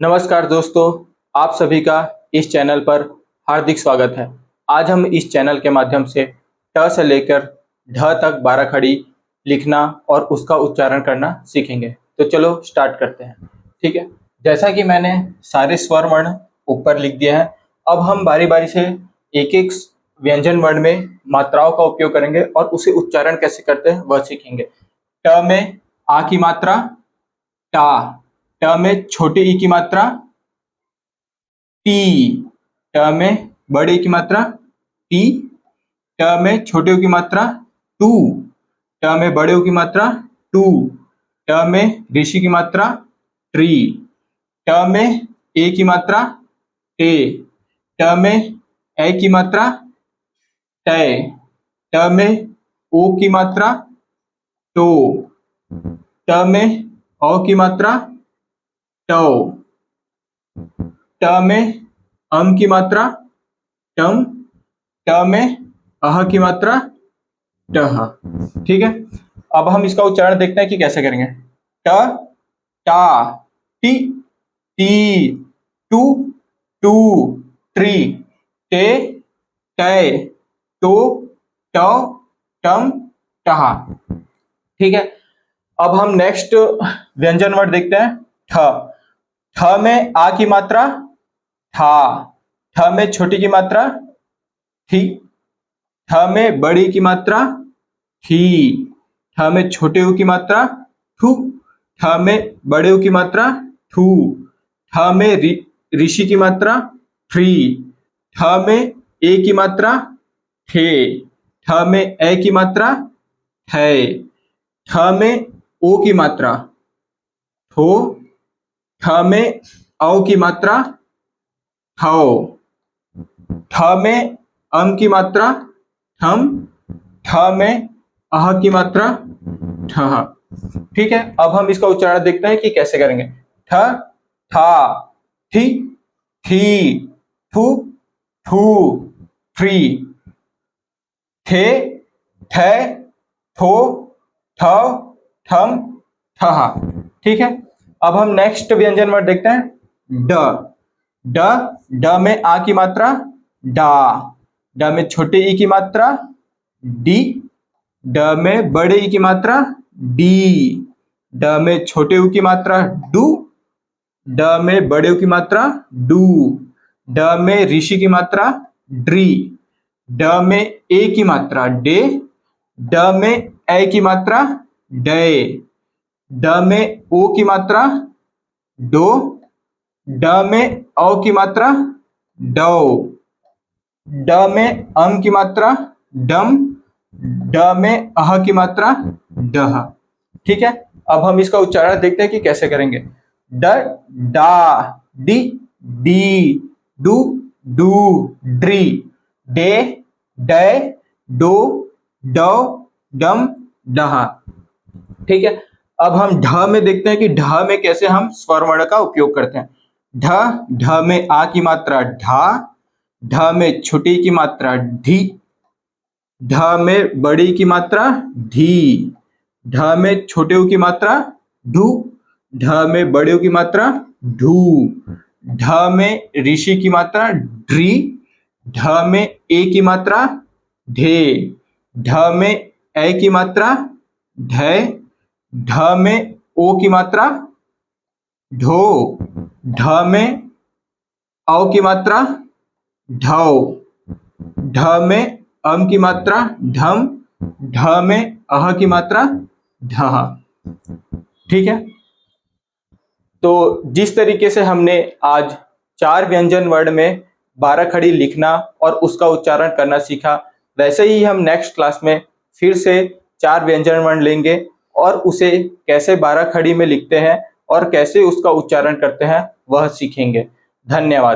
नमस्कार दोस्तों, आप सभी का इस चैनल पर हार्दिक स्वागत है। आज हम इस चैनल के माध्यम से ट से लेकर ढ तक 12 खड़ी लिखना और उसका उच्चारण करना सीखेंगे। तो चलो स्टार्ट करते हैं। ठीक है, जैसा कि मैंने सारे स्वर वर्ण ऊपर लिख दिए हैं, अब हम बारी बारी से एक एक व्यंजन वर्ण में मात्राओं का उपयोग करेंगे और उसे उच्चारण कैसे करते हैं वह सीखेंगे। ट में आ की मात्रा टा, ट में छोटे ई की मात्रा टी, ट में बड़े ई की मात्रा टी, ट में छोटे ऊ की मात्रा टू, ट में बड़े ऊ की मात्रा टू, ट में ऋषि की मात्रा ट्री, ट में ए की मात्रा टे, ट में ए की मात्रा टय, ट में ओ की मात्रा टो, ट में औ की मात्रा टौ, ट में अम की मात्रा टम, ट में अह की मात्रा टह। ठीक है, अब हम इसका उच्चारण देखते हैं कि कैसे करेंगे। ट टा, टी टी, टू टू, ट्री टे टय, टो टौ, टम टहा। ठीक है, अब हम नेक्स्ट व्यंजन वर्ड देखते हैं। ठ, ठ में आ की मात्रा ठा, ठ में छोटी की मात्रा थी, ठ में बड़ी की मात्रा थी, ठ में छोटे ऊ की मात्रा ठू, ठ में बड़े ऊ की मात्रा ठू, ठ में ऋषि की मात्रा थ्री, ठ में ए की मात्रा थे, ठ में ए की मात्रा थे, ठ में ओ की मात्रा थो, ठ में औ की मात्रा ठौ, ठ में अम की मात्रा ठम, ठ में अह की मात्रा ठह। ठीक है, अब हम इसका उच्चारण देखते हैं कि कैसे करेंगे। ठ ठा, थी थी, थू थू, थ्री, थे थे, थो थौ, थम ठहा। ठीक है, अब हम नेक्स्ट व्यंजन वर्ड देखते हैं। ड, ड, ड में आ की मात्रा डा, ड में छोटे ई की मात्रा डी, ड में बड़े ई की मात्रा डी, ड में छोटे ऊ की मात्रा डू, ड में बड़े ऊ की मात्रा डू, ड में ऋषि की मात्रा ड्री, ड में ए की मात्रा डे, ड में ए की मात्रा डे, ड में ओ की मात्रा डो, ड में औ की मात्रा डौ, ड में अम की मात्रा डम, ड में अह की मात्रा डह। ठीक है, अब हम इसका उच्चारण देखते हैं कि कैसे करेंगे। ड डा, डी डी, डू डू, ड्री डे डे, डो डौ, डम डहा। ठीक है, अब हम ढ में देखते हैं कि ढ में कैसे हम स्वर वर्ण का उपयोग करते हैं। ढ, ढ में आ की मात्रा ढा, ढ में छोटी की मात्रा ढी, ढ में बड़ी की मात्रा ढी, ढ में छोटे ऊ की मात्रा ढू, ढ में बड़े ऊ की मात्रा ढू, ढ में ऋषि की मात्रा ड्री, ढ में ए की मात्रा ढे, ढ में ए की मात्रा ढय, ढ में ओ की मात्रा ढो, ढ में औ की मात्रा ढौ, ढ में अम की मात्रा ढम, ढ में अह की मात्रा ढह। ठीक है, तो जिस तरीके से हमने आज 4 व्यंजन वर्ण में 12 खड़ी लिखना और उसका उच्चारण करना सीखा, वैसे ही हम नेक्स्ट क्लास में फिर से 4 व्यंजन वर्ण लेंगे और उसे कैसे 12 खड़ी में लिखते हैं और कैसे उसका उच्चारण करते हैं वह सीखेंगे। धन्यवाद।